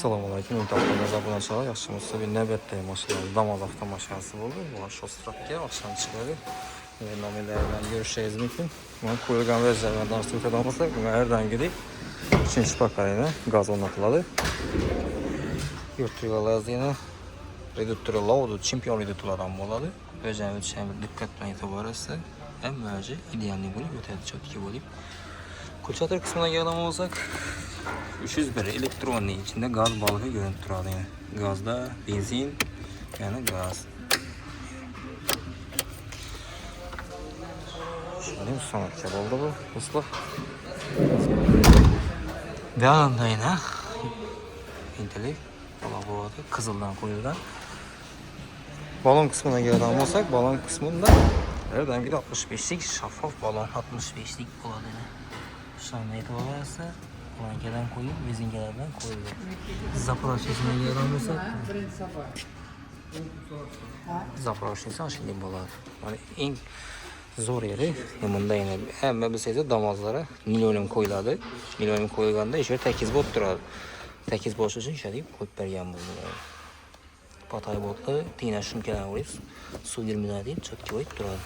Assalomu alaykum. Internetda obunachilar, yaxshimisiz? Bir navbatdagi mashinalar Damas avtomashinasi bo'ldi. Bu shostrapga oqshom chiqadi. Nomerlar bilan ko'rishingiz mumkin. Mana qo'yilgan versiyalardan so'tadan bo'lsak, bunga erdangidek 3-pakayni gaz o'rnatiladi. Yurtchilarga reduktori Laudo chempion reduktorlardan bo'ladi. O'zini o'tishini bir diqqat bilan e'tibor bersa, hammaji idealni bo'lib o'tadi, chotki bo'lib. Ko'chator qismiga kelgan bo'lsak, 301 elektronli içinde gaz balığı görüntü turadi. Yani gazda benzin, yani gaz. Şimdi sonraki oldu bu usta. Devamında yine intelek balon boğadı, kızıldan koyuldan. Balon kısmına gelden olsak, balon kısmında nereden gidiyor? 65'lik şeffaf balon, 65'lik oladı. Şu an itibar etse plankadan koyup vezingelerden koyuluyor. Zaporojyesine gelen olsa Zaporojyesi aşırı болады. Yani en zor yeri bunda yine hem bilseydi damazlara nilonium koyuladı. Nilonium koyulganda işe tekiz bot durardı. Tekiz boş için şey deyip koyup bergen bulunur. Patay botla tine şunkeler vurup su girmeden deyip çöp koyup durardı.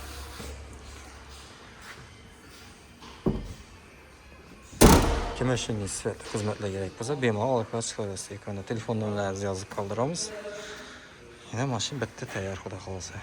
Kime şimdi svet hizmetle gerek olsa bemalol olib chiqaverasiz. Ekranda telefon nomerlaringizni yozib qoldiramiz. Yine maşin bitti tayyor, xudo xolasa.